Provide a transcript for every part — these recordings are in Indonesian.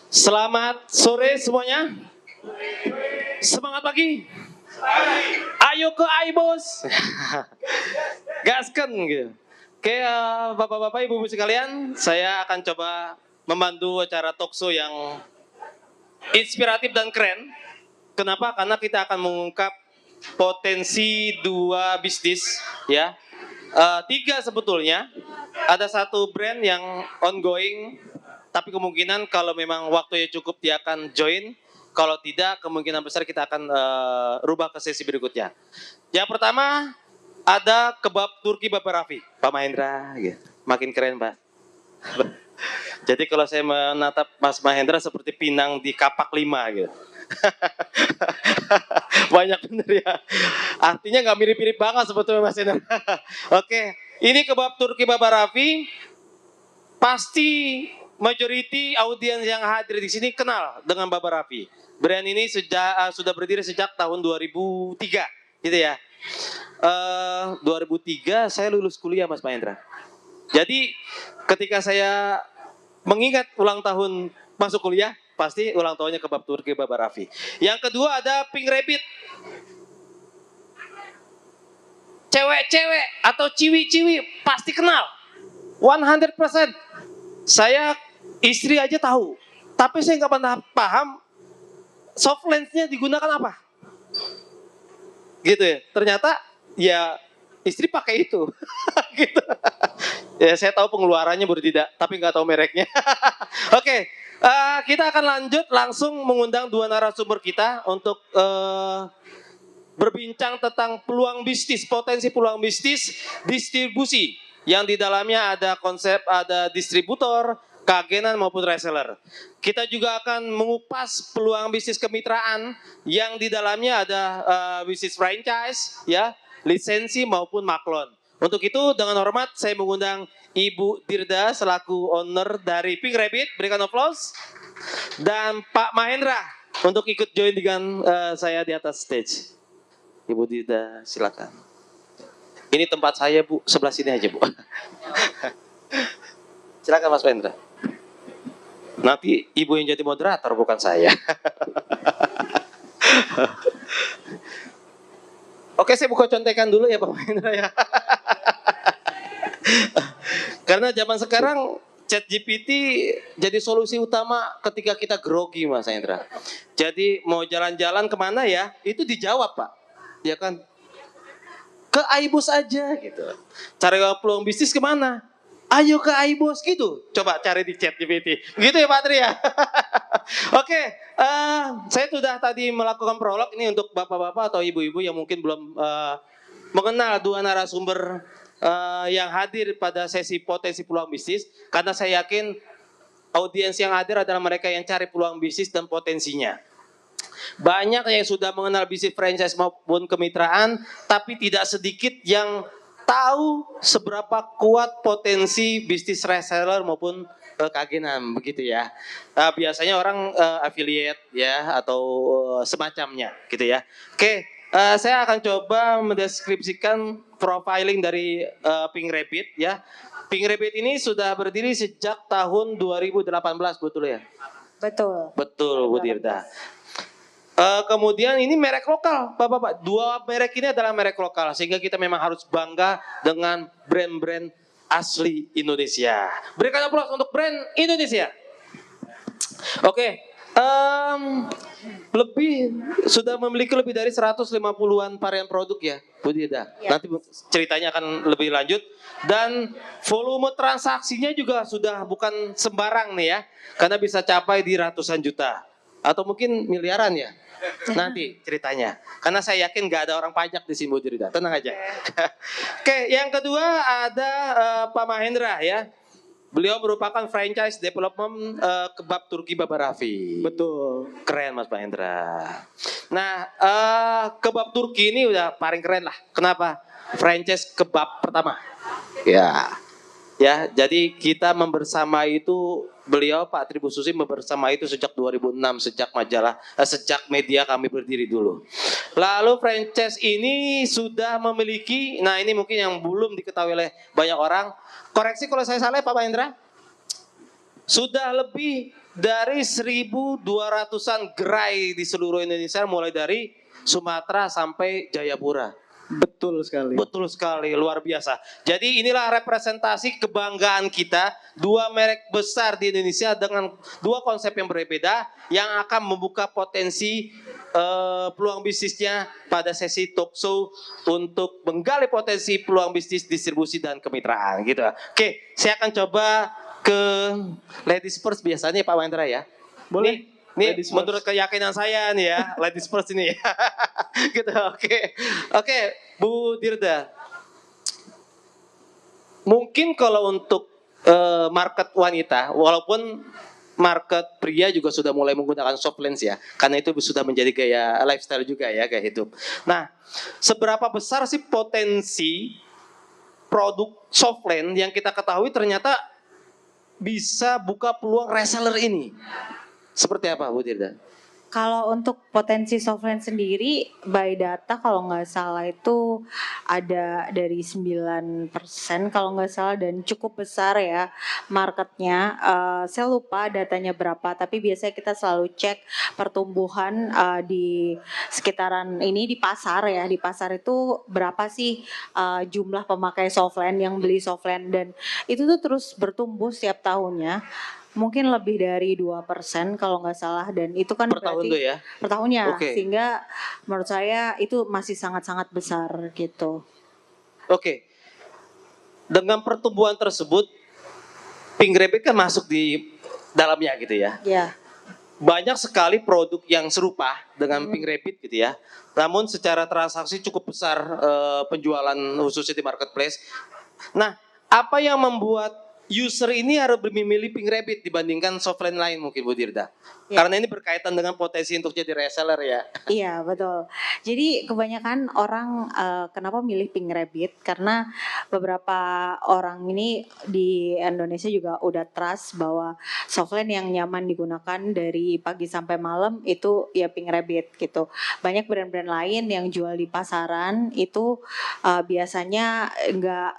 Selamat sore semuanya. Semangat pagi. Ayo ke Aibos. Gaskan gitu. Oke, bapak-bapak, ibu-ibu sekalian, saya akan coba membantu acara talkshow yang inspiratif dan keren. Kenapa? Karena kita akan mengungkap potensi dua bisnis, ya. Tiga sebetulnya. Ada satu brand yang ongoing, tapi kemungkinan kalau memang waktunya cukup dia akan join. Kalau tidak, kemungkinan besar kita akan rubah ke sesi berikutnya. Yang pertama ada kebab Turki Baba Raffi, Pak Mahendra. Gitu. Makin keren, Pak. Jadi kalau saya menatap Mas Mahendra seperti pinang di kapak 5 gitu. Banyak bener ya. Artinya nggak mirip-mirip banget sebetulnya Mas Mahendra. Oke, ini kebab Turki Baba Raffi. Pasti majority audiens yang hadir di sini kenal dengan Baba Raffi. Brand ini sudah berdiri sejak tahun 2003, gitu ya. 2003 saya lulus kuliah, Mas Mahendra. Jadi ketika saya mengingat ulang tahun masuk kuliah, pasti ulang tahunnya kebab Turki Baba Raffi. Yang kedua ada Pink Rabbit. Cewek-cewek atau ciwi-ciwi pasti kenal. 100%. Saya istri aja tahu, tapi saya nggak pernah paham soft lensnya digunakan apa. Gitu ya. Ternyata ya istri pakai itu. Gitu. Ya saya tahu pengeluarannya baru tidak, tapi nggak tahu mereknya. Oke, kita akan lanjut langsung mengundang dua narasumber kita untuk berbincang tentang peluang bisnis, potensi peluang bisnis, distribusi. Yang di dalamnya ada konsep, ada distributor, keagenan maupun reseller. Kita juga akan mengupas peluang bisnis kemitraan yang di dalamnya ada bisnis franchise, ya, lisensi maupun maklon. Untuk itu dengan hormat saya mengundang Ibu Dirda selaku owner dari Pink Rabbit, berikan applause. Dan Pak Mahendra untuk ikut join dengan saya di atas stage. Ibu Dirda silakan. Ini tempat saya Bu, sebelah sini aja Bu. Silakan Mas Mahendra. Nanti ibu yang jadi moderator bukan saya. Oke, saya buka contekan dulu ya Pak Mahendra ya. Karena zaman sekarang ChatGPT jadi solusi utama ketika kita grogi Mas Mahendra. Jadi mau jalan-jalan kemana ya, itu dijawab Pak. Ya kan? Ke Aibos aja gitu. Cari peluang bisnis kemana? Ayo ke Aibos gitu. Coba cari di ChatGPT. Gitu ya Pak Tri ya. Oke, saya sudah tadi melakukan prolog ini untuk bapak-bapak atau ibu-ibu yang mungkin belum mengenal dua narasumber yang hadir pada sesi potensi peluang bisnis. Karena saya yakin audiens yang hadir adalah mereka yang cari peluang bisnis dan potensinya. Banyak yang sudah mengenal bisnis franchise maupun kemitraan, tapi tidak sedikit yang tahu seberapa kuat potensi bisnis reseller maupun keagenan, begitu ya. Biasanya orang affiliate ya atau semacamnya, gitu ya. Oke, saya akan coba mendeskripsikan profiling dari Pink Rabbit ya. Pink Rabbit ini sudah berdiri sejak tahun 2018, betul ya? Betul. Betul, Bu Dirda. Kemudian ini merek lokal, Bapak-bapak. Dua merek ini adalah merek lokal, sehingga kita memang harus bangga dengan brand-brand asli Indonesia. Berikan aplaus untuk brand Indonesia. Oke, sudah memiliki lebih dari 150-an varian produk ya, Bu Dida. Ya. Nanti ceritanya akan lebih lanjut. Dan volume transaksinya juga sudah bukan sembarang nih ya, karena bisa capai di ratusan juta. Atau mungkin miliaran ya. Nanti ceritanya. Karena saya yakin gak ada orang pajak di sini Bu Dirda. Tenang aja. Oke, yang kedua ada Pak Mahendra ya. Beliau merupakan franchise development kebab Turki Baba Raffi. Betul. Keren Mas Mahendra. Nah, kebab Turki ini udah paling keren lah. Kenapa? Franchise kebab pertama. Ya. Ya, jadi kita membersama itu, beliau Pak Tribus Susi membersama itu sejak 2006, sejak media kami berdiri dulu. Lalu franchise ini sudah memiliki, nah ini mungkin yang belum diketahui oleh banyak orang. Koreksi kalau saya salah Pak Mahendra. Sudah lebih dari 1.200-an gerai di seluruh Indonesia, mulai dari Sumatera sampai Jayapura. Betul sekali. Betul sekali, luar biasa. Jadi inilah representasi kebanggaan kita, dua merek besar di Indonesia dengan dua konsep yang berbeda yang akan membuka potensi peluang bisnisnya pada sesi talk show untuk menggali potensi peluang bisnis distribusi dan kemitraan gitu. Oke, saya akan coba ke ladies first biasanya Pak Wendra ya. Boleh. Nih menurut keyakinan saya nih ya, ladies first ini ya. Gitu, oke. Oke, Bu Dirda. Mungkin kalau untuk market wanita, walaupun market pria juga sudah mulai menggunakan soft lens ya, karena itu sudah menjadi gaya lifestyle juga ya, gaya hidup. Nah, seberapa besar sih potensi produk soft lens yang kita ketahui ternyata bisa buka peluang reseller ini? Seperti apa Bu Dirda? Kalau untuk potensi softline sendiri, by data kalau nggak salah itu ada dari 9% kalau nggak salah dan cukup besar ya marketnya. Saya lupa datanya berapa, tapi biasanya kita selalu cek pertumbuhan di sekitaran ini di pasar ya. Di pasar itu berapa sih jumlah pemakai softline yang beli softline dan itu tuh terus bertumbuh setiap tahunnya. Mungkin lebih dari 2% kalau nggak salah dan itu kan Per tahun berarti tuh ya? per tahunnya Oke. sehingga menurut saya itu masih sangat-sangat besar gitu. Oke. Dengan pertumbuhan tersebut, Pink Rabbit kan masuk di dalamnya gitu ya. Ya, Banyak sekali produk yang serupa dengan Pink Rabbit gitu ya. Namun secara transaksi cukup besar penjualan khususnya di marketplace. Nah, apa yang membuat user ini harus memilih Pink Rabbit dibandingkan softline lain mungkin Bu Dirda? Ya. Karena ini berkaitan dengan potensi untuk jadi reseller ya. iya betul. Jadi kebanyakan orang kenapa milih Pink Rabbit karena beberapa orang ini di Indonesia juga udah trust bahwa softline yang nyaman digunakan dari pagi sampai malam itu ya Pink Rabbit gitu. Banyak brand-brand lain yang jual di pasaran itu biasanya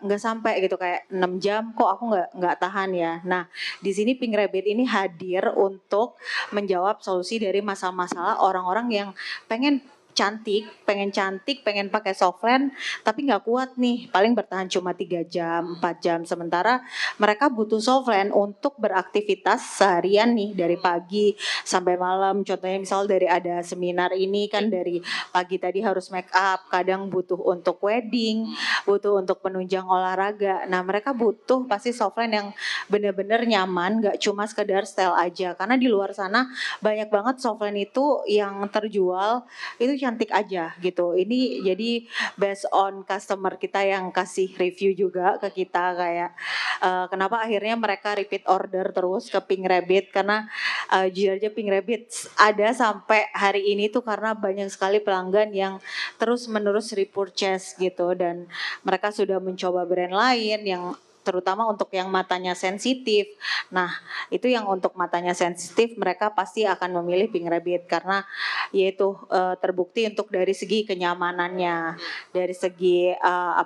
nggak sampai gitu kayak 6 jam kok aku nggak tahan ya. Nah di sini Pink Rabbit ini hadir untuk menjawab solusi dari masalah-masalah orang-orang yang pengen cantik, pengen pakai softline, tapi nggak kuat nih, paling bertahan cuma 3 jam, 4 jam. Sementara mereka butuh softline untuk beraktivitas seharian nih, dari pagi sampai malam. Contohnya misal dari ada seminar ini kan dari pagi tadi harus make up, kadang butuh untuk wedding, butuh untuk penunjang olahraga. Nah mereka butuh pasti softline yang benar-benar nyaman, nggak cuma sekedar style aja. Karena di luar sana banyak banget softline itu yang terjual itu cantik aja gitu. Ini jadi based on customer kita yang kasih review juga ke kita kayak kenapa akhirnya mereka repeat order terus ke Pink Rabbit karena jujur aja Pink Rabbit ada sampai hari ini tuh karena banyak sekali pelanggan yang terus menerus repurchase gitu dan mereka sudah mencoba brand lain yang terutama untuk yang matanya sensitif. Nah, itu yang untuk matanya sensitif mereka pasti akan memilih Pink Rabbit karena yaitu terbukti untuk dari segi kenyamanannya, dari segi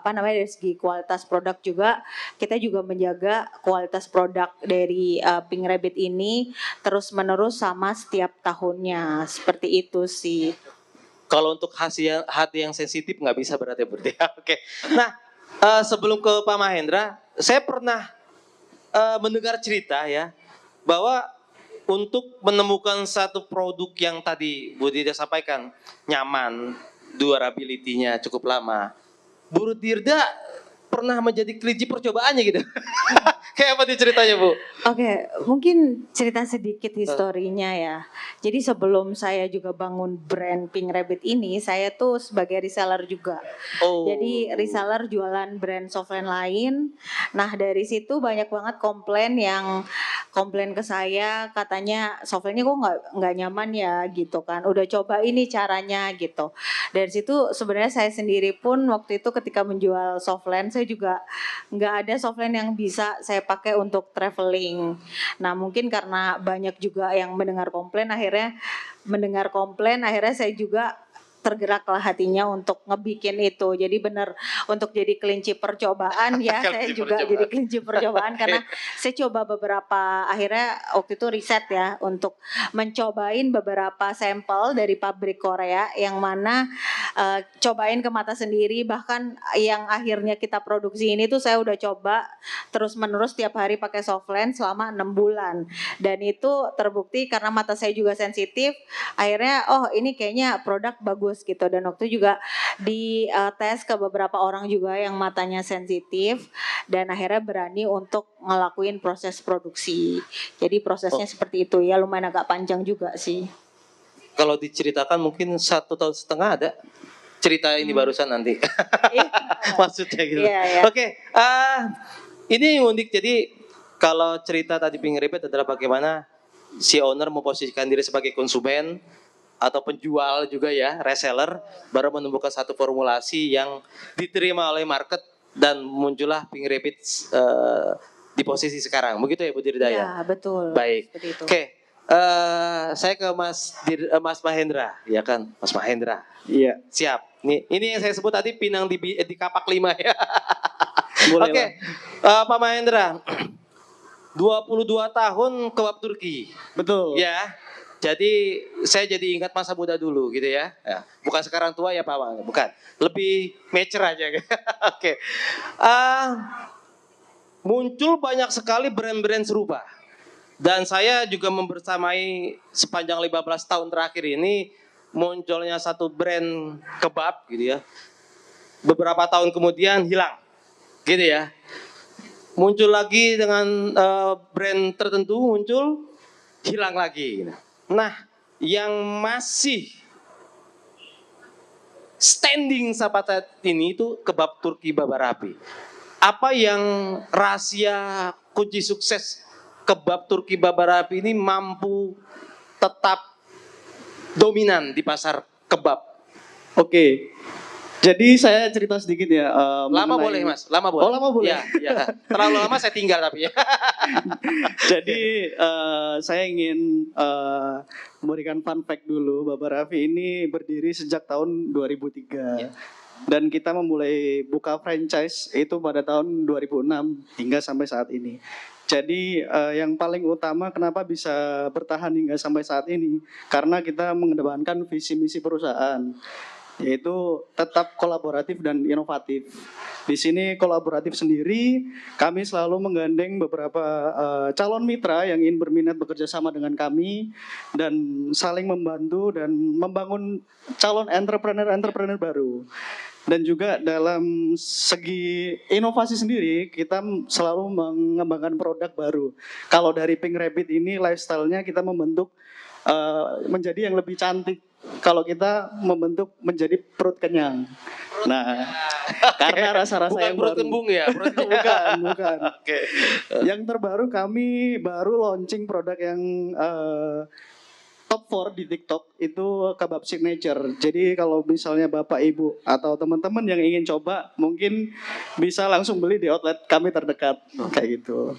dari segi kualitas produk juga kita juga menjaga kualitas produk dari Pink Rabbit ini terus-menerus sama setiap tahunnya. Seperti itu sih. Kalau untuk hati yang sensitif nggak bisa berarti berarti. Oke. Nah, sebelum ke Pak Mahendra, saya pernah mendengar cerita ya bahwa untuk menemukan satu produk yang tadi Bu Dirda sampaikan nyaman, durability-nya cukup lama. Bu Dirda pernah menjadi kelinci percobaannya gitu. Kayak apa nih ceritanya Bu? Oke, mungkin cerita sedikit historinya ya. Jadi sebelum saya juga bangun brand Pink Rabbit ini, saya tuh sebagai reseller juga. Oh. Jadi reseller jualan brand softline lain. Nah dari situ banyak banget komplain ke saya katanya softline-nya kok nggak nyaman ya gitu kan. Udah coba ini caranya gitu. Dari situ sebenarnya saya sendiri pun waktu itu ketika menjual softline saya juga nggak ada softline yang bisa saya pakai untuk traveling. Nah mungkin karena banyak juga yang mendengar komplain akhirnya saya juga tergeraklah hatinya untuk ngebikin itu. Jadi benar untuk jadi kelinci percobaan ya. Saya Kelinci juga percobaan. jadi kelinci percobaan karena saya coba beberapa, akhirnya waktu itu riset ya untuk mencobain beberapa sampel dari pabrik Korea yang mana cobain ke mata sendiri, bahkan yang akhirnya kita produksi ini tuh saya udah coba terus menerus tiap hari pakai soft lens selama 6 bulan, dan itu terbukti karena mata saya juga sensitif. Akhirnya oh ini kayaknya produk bagus gitu, dan waktu juga di tes ke beberapa orang juga yang matanya sensitif, dan akhirnya berani untuk ngelakuin proses produksi. Jadi prosesnya seperti itu ya, lumayan agak panjang juga sih. Kalau diceritakan mungkin 1,5 tahun ada cerita ini barusan nanti. Iya. Maksudnya gitu. Iya, iya. Oke, ini yang unik. Jadi kalau cerita tadi Pink Rabbit adalah bagaimana si owner memposisikan diri sebagai konsumen atau penjual juga ya, reseller, baru menemukan satu formulasi yang diterima oleh market dan muncullah Pink Rabbit di posisi sekarang. Begitu ya Bu Dirdaya? Iya, betul. Baik. Seperti itu. Oke, saya ke Mas Mahendra, ya kan, Mas Mahendra. Iya, Siap. Ini yang saya sebut tadi pinang di kapak 5 ya. boleh Oke, lah. Pak Mahendra, 22 tahun kebab Turki. Betul. Ya, jadi saya jadi ingat masa muda dulu gitu ya. Bukan sekarang tua ya Pak, bukan. Lebih mature aja. Oke. Muncul banyak sekali brand-brand serupa. Dan saya juga membersamai sepanjang 15 tahun terakhir ini munculnya satu brand kebab gitu ya. Beberapa tahun kemudian hilang. Gitu ya. Muncul lagi dengan brand tertentu muncul, hilang lagi. Nah, yang masih standing sampai saat ini itu kebab Turki Babarapi. Apa yang rahasia kunci sukses kebab Turki Babarapi ini mampu tetap dominan di pasar kebab? Oke. Jadi saya cerita sedikit ya. Lama mengenai- boleh Mas, lama boleh. Oh, lama boleh. Ya, ya. Terlalu lama saya tinggal tapi ya. Jadi saya ingin memberikan fun fact dulu. Baba Raffi ini berdiri sejak tahun 2003. Ya. Dan kita memulai buka franchise itu pada tahun 2006 hingga sampai saat ini. Jadi yang paling utama kenapa bisa bertahan hingga sampai saat ini, karena kita mengedepankan visi misi perusahaan, yaitu tetap kolaboratif dan inovatif. Di sini kolaboratif sendiri, kami selalu menggandeng beberapa calon mitra yang ingin berminat bekerja sama dengan kami dan saling membantu dan membangun calon entrepreneur baru. Dan juga dalam segi inovasi sendiri, kita selalu mengembangkan produk baru. Kalau dari Pink Rabbit ini lifestyle-nya kita membentuk menjadi yang lebih cantik. Kalau kita membentuk menjadi perut kenyang. Nah, karena rasa-rasa Bukan yang perut baru. kembung ya, perut Bukan. Oke. Yang terbaru kami baru launching produk yang top 4 di TikTok itu kebab signature. Jadi kalau misalnya Bapak Ibu atau teman-teman yang ingin coba, mungkin bisa langsung beli di outlet kami terdekat kayak gitu.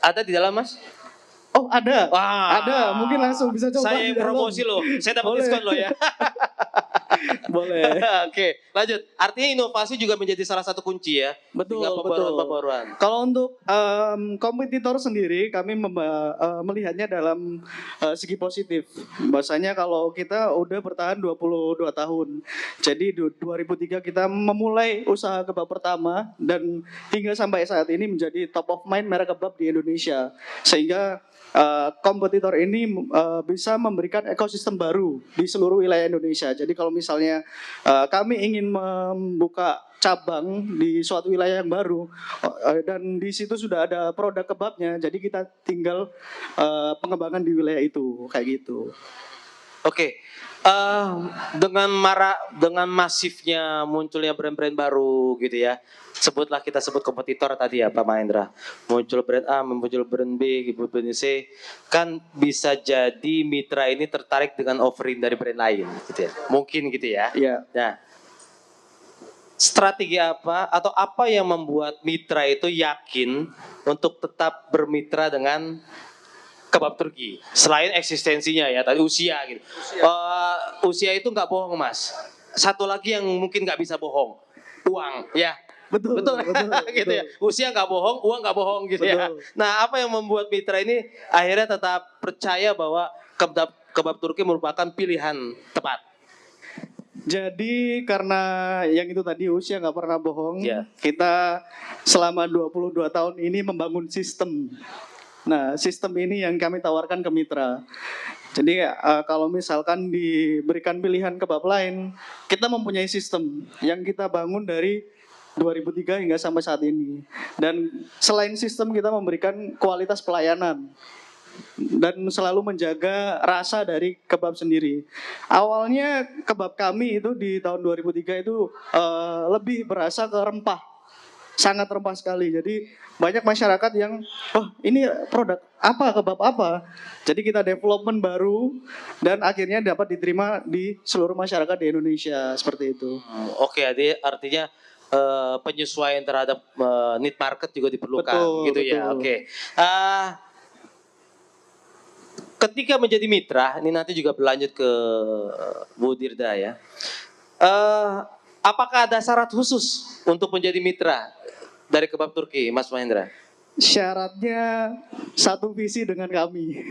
Ada di dalam Mas? Oh, ada. Wah. Ada, mungkin langsung bisa coba Saya di dalam. promosi loh, saya dapat Boleh. diskon loh ya. Boleh. Oke, lanjut. Artinya inovasi juga menjadi salah satu kunci ya. Betul, Dengan pembaruan-pembaruan. Kalau untuk kompetitor sendiri, kami melihatnya dalam segi positif. Bahwasanya kalau kita udah bertahan 22 tahun. Jadi 2003 kita memulai usaha kebab pertama dan hingga sampai saat ini menjadi top of mind merek kebab di Indonesia. Sehingga kompetitor ini bisa memberikan ekosistem baru di seluruh wilayah Indonesia. Jadi kalau misalnya kami ingin membuka cabang di suatu wilayah yang baru dan di situ sudah ada produk kebabnya, jadi kita tinggal pengembangan di wilayah itu kayak gitu. Oke. Dengan masifnya munculnya brand-brand baru gitu ya. Kita sebut kompetitor tadi ya Pak Mahendra. Muncul brand A, muncul brand B, brand C. Kan bisa jadi mitra ini tertarik dengan offering dari brand lain gitu ya. Mungkin gitu ya. Iya. Nah, strategi apa atau apa yang membuat mitra itu yakin untuk tetap bermitra dengan kebab Turki. Selain eksistensinya ya, tadi usia gitu. Usia itu nggak bohong Mas. Satu lagi yang mungkin nggak bisa bohong, uang ya. Betul, Betul, betul, gitu ya. Usia nggak bohong, uang nggak bohong gitu ya. Betul. Nah, apa yang membuat mitra ini akhirnya tetap percaya bahwa kebab Turki merupakan pilihan tepat? Jadi karena yang itu tadi usia nggak pernah bohong, Ya. kita selama 22 tahun ini membangun sistem. Nah, sistem ini yang kami tawarkan ke mitra. Jadi kalau misalkan diberikan pilihan kebab lain, kita mempunyai sistem yang kita bangun dari 2003 hingga sampai saat ini. Dan selain sistem kita memberikan kualitas pelayanan dan selalu menjaga rasa dari kebab sendiri. Awalnya kebab kami itu di tahun 2003 itu lebih berasa ke rempah. Sangat rempah sekali. Jadi banyak masyarakat yang, oh ini produk apa, kebab apa. Jadi kita development baru dan akhirnya dapat diterima di seluruh masyarakat di Indonesia seperti itu. Oke, artinya penyesuaian terhadap need market juga diperlukan, Betul, gitu ya. betul. Oke. Ketika menjadi mitra, ini nanti juga berlanjut ke Bu Dirda ya. Apakah ada syarat khusus untuk menjadi mitra dari kebab Turki, Mas Mahendra? Syaratnya satu visi dengan kami.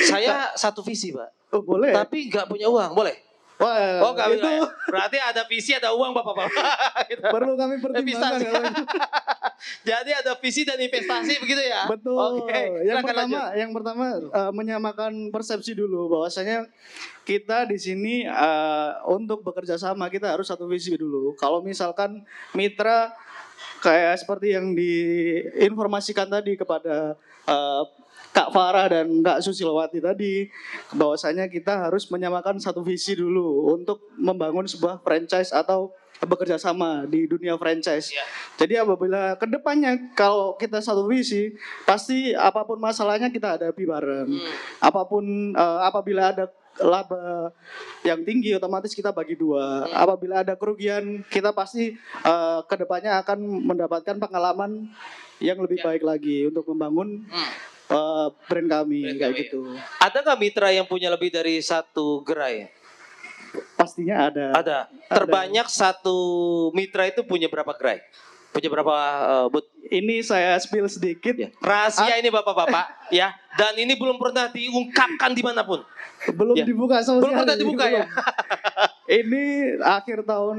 Saya satu visi, Pak. Oh, boleh. Tapi nggak punya uang, boleh? Wah, Oh, nggak itu bisa. Ya? Berarti ada visi, ada uang, Bapak-bapak. Gitu. perlu kami pertimbangkan. Investasi. kalau itu. Jadi ada visi dan investasi begitu ya? Betul. Oke, Yang silakan lanjut. pertama menyamakan persepsi dulu bahwasanya kita di sini untuk bekerja sama kita harus satu visi dulu. Kalau misalkan mitra kayak seperti yang diinformasikan tadi kepada Kak Farah dan Kak Susilowati tadi, bahwasanya kita harus menyamakan satu visi dulu untuk membangun sebuah franchise atau bekerja sama di dunia franchise. Iya. Jadi apabila kedepannya kalau kita satu visi, pasti apapun masalahnya kita hadapi bareng. Apapun apabila ada laba yang tinggi otomatis kita bagi dua. Apabila ada kerugian kita pasti kedepannya akan mendapatkan pengalaman yang lebih baik lagi untuk membangun brand kami Brand kayak kami. gitu. Ada nggak mitra yang punya lebih dari satu gerai? Pastinya ada. Ada. Terbanyak satu mitra itu punya berapa gerai? Punya berapa booth? Ini saya spill sedikit. Ya. Rahasia ini bapak-bapak ya. Dan ini belum pernah diungkapkan dimanapun. Belum Ya. dibuka sama Belum pernah sekali. dibuka ya. Ini akhir tahun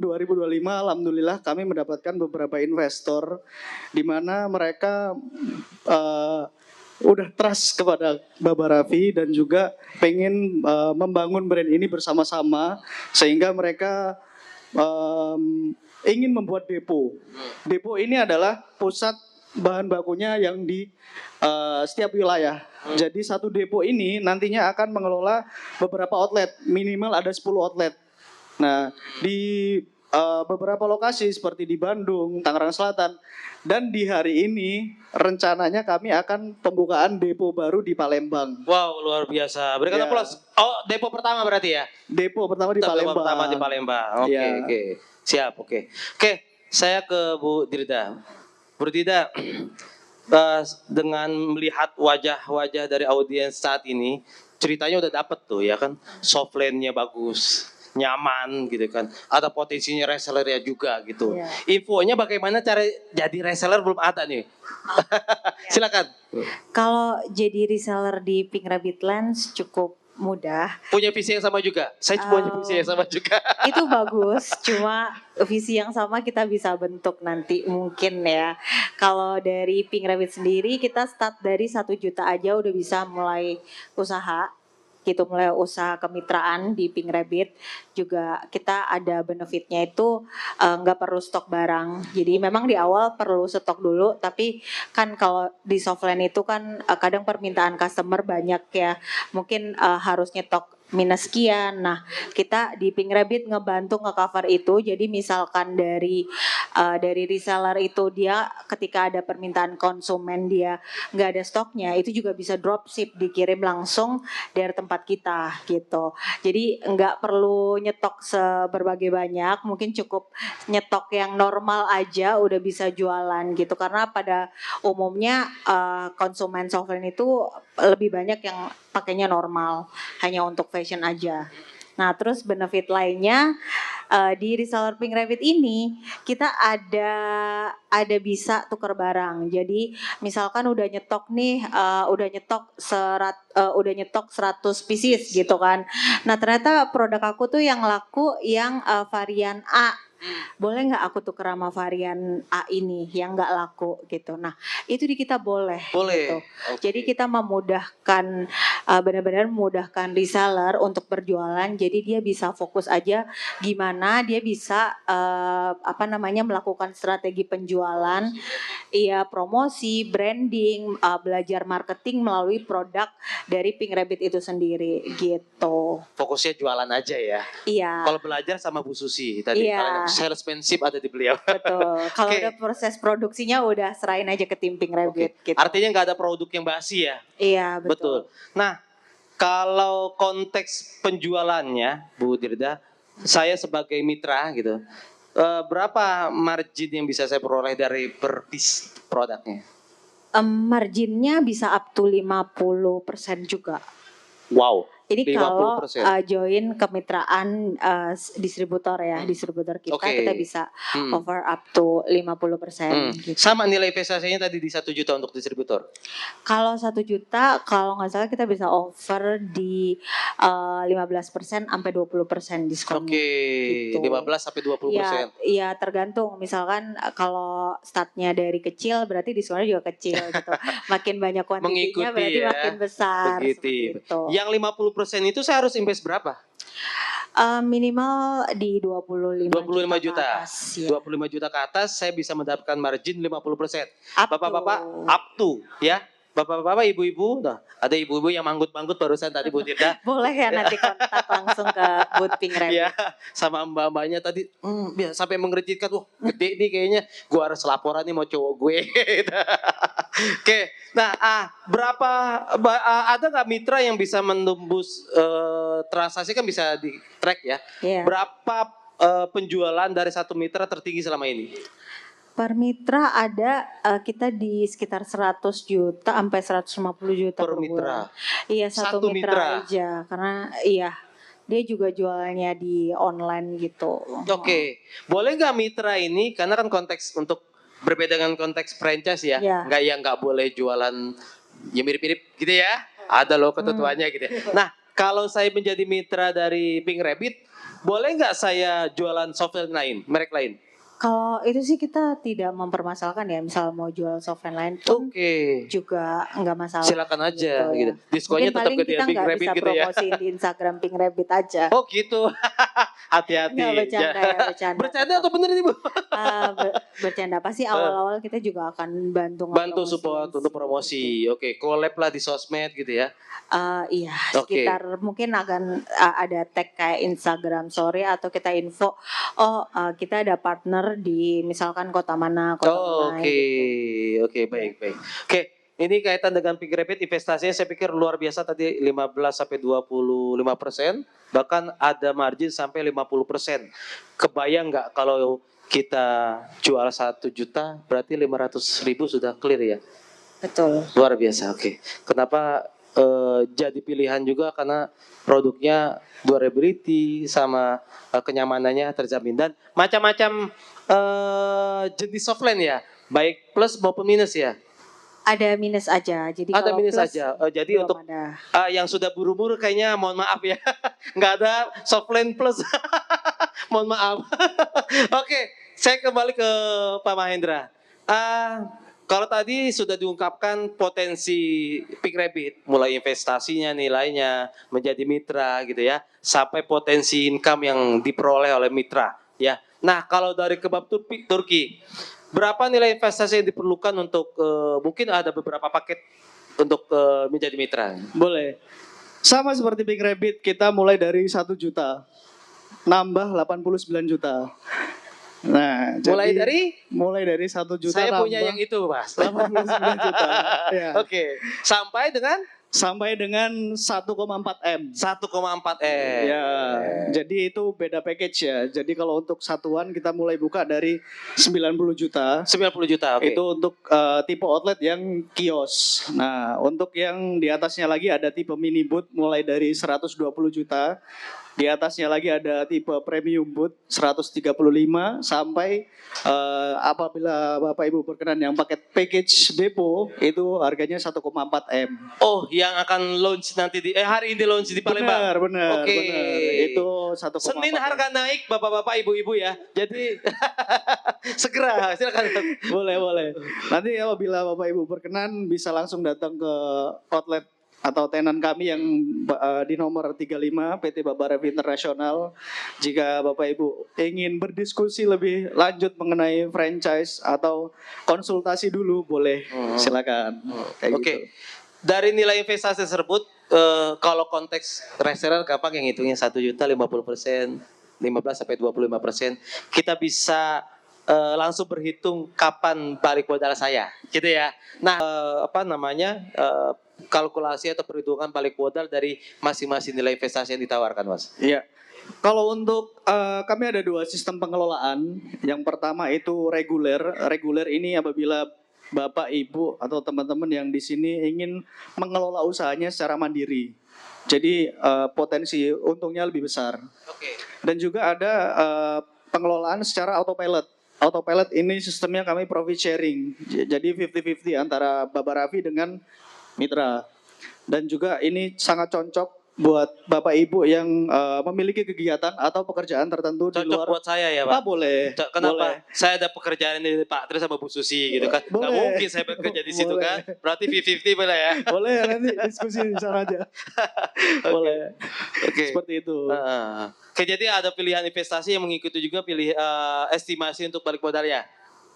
2025 alhamdulillah kami mendapatkan beberapa investor di mana mereka udah trust kepada Baba Raffi dan juga pengen membangun brand ini bersama-sama sehingga mereka ingin membuat depo. Depo ini adalah pusat bahan bakunya yang di setiap wilayah. Jadi satu depo ini nantinya akan mengelola beberapa outlet, minimal ada 10 outlet. Nah, di beberapa lokasi seperti di Bandung, Tangerang Selatan, dan di hari ini rencananya kami akan pembukaan depo baru di Palembang. Wow, luar biasa. Berikan Ya. aplaus. Oh, depo pertama berarti ya? Depo pertama di Depo Palembang. pertama di Palembang. Oke, Ya. oke. Siap, oke. Oke, saya ke Bu Dirda. Bu Dirda, dengan melihat wajah-wajah dari audiens saat ini, ceritanya udah dapet tuh ya kan, softline-nya bagus, nyaman gitu kan, ada potensinya resellernya juga gitu. Iya. Infonya bagaimana cara jadi reseller belum ada nih. Silakan. Kalau jadi reseller di Pink Rabbit Lens cukup mudah. Punya visi yang sama juga. Saya punya visi yang sama juga. Itu bagus, cuma visi yang sama kita bisa bentuk nanti mungkin ya. Kalau dari Pink Rabbit sendiri kita start dari 1 juta aja udah bisa mulai usaha gitu, mulai usaha kemitraan di Pink Rabbit. Juga kita ada benefitnya itu nggak perlu stok barang. Jadi memang di awal perlu stok dulu, tapi kan kalau di softline itu kan kadang permintaan customer banyak ya. Mungkin harus nyetok minus sekian. Nah, kita di Pink Rabbit ngebantu nge-cover itu. Jadi misalkan dari reseller itu dia ketika ada permintaan konsumen dia nggak ada stoknya, itu juga bisa dropship, dikirim langsung dari tempat kita gitu. Jadi nggak perlu nyetok seberbagai banyak, mungkin cukup nyetok yang normal aja udah bisa jualan gitu. Karena pada umumnya konsumen softline itu lebih banyak yang pakainya normal, hanya untuk fashion aja. Nah, terus benefit lainnya di reseller Pink Rabbit ini kita ada bisa tukar barang. Jadi misalkan udah nyetok nih, udah nyetok 100 pieces gitu kan. Nah, ternyata produk aku tuh yang laku yang varian A. Boleh nggak aku tuker sama varian A ini yang nggak laku gitu. Nah, itu di kita boleh. Boleh. Gitu. Oke. Jadi kita memudahkan benar-benar memudahkan reseller untuk berjualan. Jadi dia bisa fokus aja gimana dia bisa melakukan strategi penjualan, iya promosi, branding, belajar marketing melalui produk dari Pink Rabbit itu sendiri gitu. Fokusnya jualan aja ya. Iya. Kalau belajar sama Bu Susi tadi, Iya. salesmanship ada di beliau. Betul. Kalau Oke. udah proses produksinya udah serahin aja ke tim Pink Rabbit Oke. gitu. Artinya nggak ada produk yang basi ya. Iya, Betul. betul. Nah, kalau konteks penjualannya, Bu Dirda, saya sebagai mitra gitu, berapa margin yang bisa saya peroleh dari per piece produknya? Marginnya bisa up to 50% juga. Wow. Ini kalau 50%. join kemitraan distributor ya, distributor kita Oke. kita bisa Hmm. over up to 50% gitu. Sama nilai investasinya tadi di 1 juta untuk distributor. Kalau 1 juta, kalau nggak salah kita bisa offer di 15% sampai 20% diskonnya. Oke, Gitu. 15 sampai 20%. Iya tergantung. Misalkan kalau startnya dari kecil, berarti diskonnya juga kecil gitu. Makin banyak kuantitinya Mengikuti berarti ya. makin besar. Begitu. Seperti itu. Yang 50% itu saya harus invest berapa? Minimal di 25 juta. ke atas, ya. 25 juta ke atas saya bisa mendapatkan margin 50%. Up to. Bapak-bapak up to ya. Bapak-bapak, ibu-ibu, nah, ada ibu-ibu yang manggut-manggut barusan tadi Bu Dirda. Boleh ya nanti kontak langsung ke booth Pink Rabbit. Ya, sama mbak-mbaknya tadi sampai mengerjitkan, wah gede nih kayaknya, gue harus laporan nih mau cowok gue. Oke, nah ada nggak mitra yang bisa menembus transaksi kan bisa di track ya? Iya. Berapa penjualan dari satu mitra tertinggi selama ini? Per mitra ada kita di sekitar 100 juta sampai 150 juta Per per mitra. bulan. Iya satu Satu mitra mitra. aja karena iya dia juga jualnya di online gitu. Oke, boleh nggak mitra ini karena kan konteks untuk berbeda dengan konteks franchise ya, Iya. nggak boleh jualan ya mirip-mirip gitu ya, ada loh ketentuannya gitu. Ya. Nah, kalau saya menjadi mitra dari Pink Rabbit, boleh nggak saya jualan software lain, merek lain? Kalau itu sih kita tidak mempermasalahkan ya, misal mau jual software lain pun Oke, juga nggak masalah. silakan aja gitu. ya. Diskonnya Mungkin tetap paling gede kita Pink nggak Rabbit bisa gitu ya. promosiin di Instagram Pink Rabbit aja. Oh gitu, hati-hati. Nggak bercanda ya, bercanda. Bercanda atau bener nih Bu? Bercanda pasti awal-awal kita juga akan bantu Bantu ngepromosiin support untuk sih. promosi, oke, collab lah di sosmed gitu ya. Iya, Oke. sekitar mungkin akan ada tag kayak Instagram story atau kita info, kita ada partner di misalkan kota mana, kota Oh, mana. oke, Gitu. oke, baik. Oke, ini kaitan dengan Pink Rabbit investasinya saya pikir luar biasa tadi 15 sampai 25%, bahkan ada margin sampai 50%. Kebayang nggak kalau kita jual 1 juta berarti 500.000 sudah clear ya? Betul. Luar biasa, oke. Kenapa jadi pilihan juga karena produknya durability sama kenyamanannya terjamin dan macam-macam jenis softline ya, baik plus maupun minus ya. Ada minus aja. Jadi Ada kalau minus plus, aja. Jadi belum untuk ada. yang sudah buru-buru kayaknya mohon maaf ya, nggak ada softline plus. Mohon maaf. Oke, saya kembali ke Pak Mahendra. Kalau tadi sudah diungkapkan potensi Pink Rabbit, mulai investasinya, nilainya, menjadi mitra gitu ya, sampai potensi income yang diperoleh oleh mitra ya. Nah, kalau dari kebab Turki, berapa nilai investasi yang diperlukan untuk mungkin ada beberapa paket untuk menjadi mitra? Boleh. Sama seperti Pink Rabbit, kita mulai dari 1 juta, nambah 89 juta. Nah, Mulai jadi dari mulai dari 1 juta saya nambah punya yang itu, Mas. 89 juta. Ya. Oke. Sampai dengan Sampai dengan 1,4 M. 1,4 Ya, jadi itu beda package ya. Jadi kalau untuk satuan kita mulai buka dari 90 juta. 90 juta, oke. Itu untuk tipe outlet yang kios. Nah, untuk yang di atasnya lagi ada tipe mini boot mulai dari 120 juta. Di atasnya lagi ada tipe premium boot 135 sampai apabila Bapak Ibu berkenan yang paket package depo itu harganya 1,4 M. Oh, yang akan launch nanti di hari ini launch di Palembang. Benar. Oke. Itu 1,4 Senin M. harga naik Bapak-bapak, Ibu-ibu ya. Jadi segera silakan. Boleh. Nanti apabila Bapak Ibu berkenan bisa langsung datang ke outlet atau tenan kami yang di nomor 35 PT Babaravi Internasional. Jika Bapak Ibu ingin berdiskusi lebih lanjut mengenai franchise atau konsultasi dulu boleh, silakan. Kayak Oke. gitu. Dari nilai investasi tersebut, kalau konteks reseller gampang yang hitungnya 1 juta 50%, 15 sampai 25%, kita bisa langsung berhitung kapan balik modal saya, gitu ya. Nah, kalkulasi atau perhitungan balik modal dari masing-masing nilai investasi yang ditawarkan, Mas. Iya. Kalau untuk kami ada 2 sistem pengelolaan. Yang pertama itu reguler. Reguler ini apabila Bapak, Ibu atau teman-teman yang di sini ingin mengelola usahanya secara mandiri. Jadi potensi untungnya lebih besar. Oke. Dan juga ada pengelolaan secara autopilot. Autopilot ini sistemnya kami profit sharing. Jadi 50-50 antara Babaravi dengan mitra. Dan juga ini sangat cocok buat Bapak Ibu yang memiliki kegiatan atau pekerjaan tertentu di Cocok luar. buat saya ya, Pak. Boleh. Kenapa? Boleh. Saya ada pekerjaan di Pak Tri sama Bu Susi gitu kan. Nggak Boleh. mungkin saya bekerja di situ Boleh. kan. Berarti 50-50 boleh ya. Boleh nanti diskusi di sana aja. Boleh. Oke. Seperti itu. Oke, jadi ada pilihan investasi yang mengikuti juga estimasi untuk balik modalnya.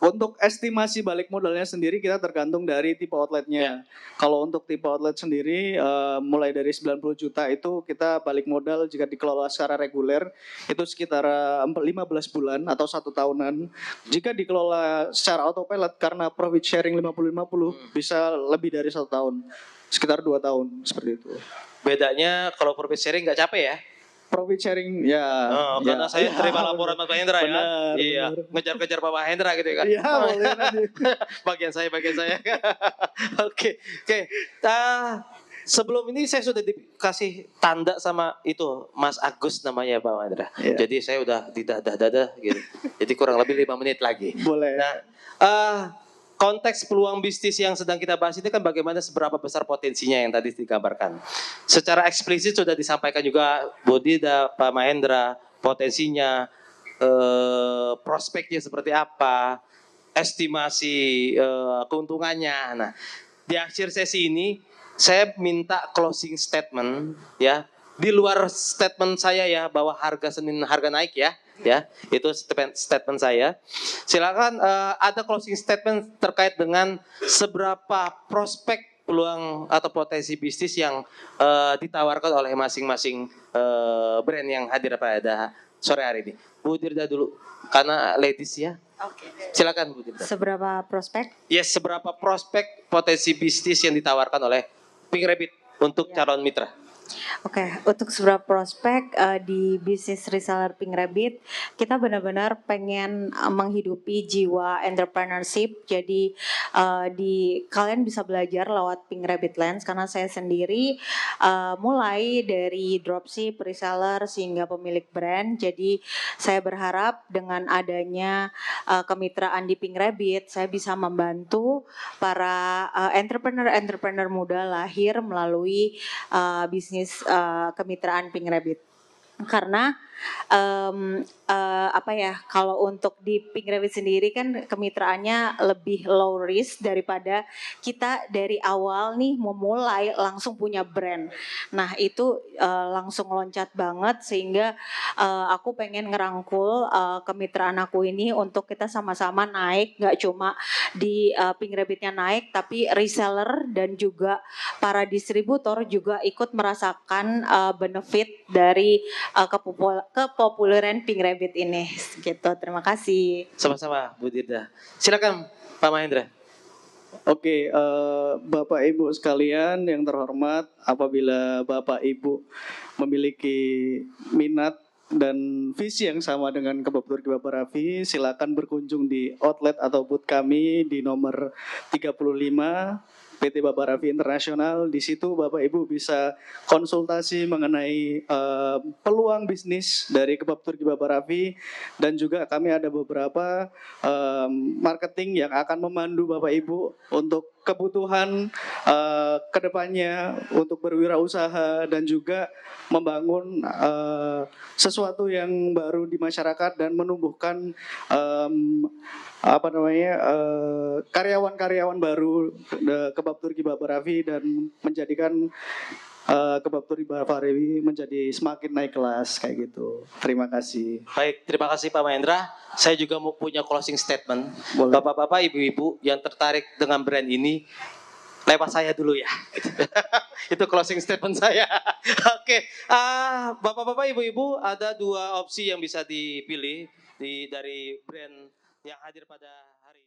Untuk estimasi balik modalnya sendiri kita tergantung dari tipe outletnya. Kalau untuk tipe outlet sendiri mulai dari 90 juta itu kita balik modal jika dikelola secara reguler itu sekitar 15 bulan atau 1 tahunan. Jika dikelola secara autopilot karena profit sharing 50-50 bisa lebih dari 1 tahun. Sekitar 2 tahun seperti itu. Bedanya kalau profit sharing nggak capek ya? Profit sharing ya. Karena saya terima laporan Mas Hendra ya. Benar, Iya, benar. ngejar-kejar Bapak Hendra gitu kan. Iya, boleh nanti. bagian saya. Oke. Sebelum ini saya sudah dikasih tanda sama itu Mas Agus namanya Pak Hendra. Iya. Jadi saya udah di dadah gitu. Jadi kurang lebih 5 menit lagi. Boleh. Nah, konteks peluang bisnis yang sedang kita bahas ini kan bagaimana seberapa besar potensinya yang tadi digambarkan. Secara eksplisit sudah disampaikan juga Budi dan Pak Mahendra, potensinya, prospeknya seperti apa, estimasi keuntungannya. Nah, di akhir sesi ini saya minta closing statement ya. Di luar statement saya ya bahwa harga Senin harga naik ya itu statement saya. Silakan ada closing statement terkait dengan seberapa prospek peluang atau potensi bisnis yang ditawarkan oleh masing-masing brand yang hadir pada sore hari ini. Bu Dirda dulu karena ladies ya. Oke. Silakan Bu Dirda. Seberapa prospek? Yes, seberapa prospek potensi bisnis yang ditawarkan oleh Pink Rabbit untuk calon mitra. Oke, untuk seberapa prospek di bisnis reseller Pink Rabbit, kita benar-benar pengen menghidupi jiwa entrepreneurship. Jadi kalian bisa belajar lewat Pink Rabbit Lens karena saya sendiri mulai dari dropship, reseller sehingga pemilik brand. Jadi saya berharap dengan adanya kemitraan di Pink Rabbit, saya bisa membantu para entrepreneur muda lahir melalui bisnis kemitraan Pink Rabbit. Karena apa ya, kalau untuk di Pink Rabbit sendiri kan kemitraannya lebih low risk daripada kita dari awal nih memulai langsung punya brand. Nah itu langsung loncat banget sehingga aku pengen ngerangkul kemitraan aku ini untuk kita sama-sama naik, nggak cuma di Pink Rabbitnya naik, tapi reseller dan juga para distributor juga ikut merasakan benefit dari kepopuleran Pink Rabbit ini gitu. Terima kasih. Sama-sama Bu Dirda. Silakan Pak Mahendra. Oke, Bapak Ibu sekalian yang terhormat, apabila Bapak Ibu memiliki minat dan visi yang sama dengan Kebab Turki Bapak Raffi, silakan berkunjung di outlet atau booth kami di nomor 35 PT Bapak Raffi Internasional. Di situ Bapak Ibu bisa konsultasi mengenai peluang bisnis dari Kebab Turki Bapak Raffi, dan juga kami ada beberapa marketing yang akan memandu Bapak Ibu untuk kebutuhan kedepannya untuk berwirausaha dan juga membangun sesuatu yang baru di masyarakat dan menumbuhkan karyawan-karyawan baru Kebab Turki Bapak Raffi dan menjadikan Kebab Turki Bapak Raffi menjadi semakin naik kelas kayak gitu. Terima kasih. Baik, terima kasih Pak Mahendra. Saya juga mau punya closing statement. Boleh. Bapak-bapak, ibu-ibu yang tertarik dengan brand ini, lewat saya dulu ya. Itu closing statement saya. Oke, bapak-bapak, ibu-ibu, ada dua opsi yang bisa dipilih dari brand yang hadir pada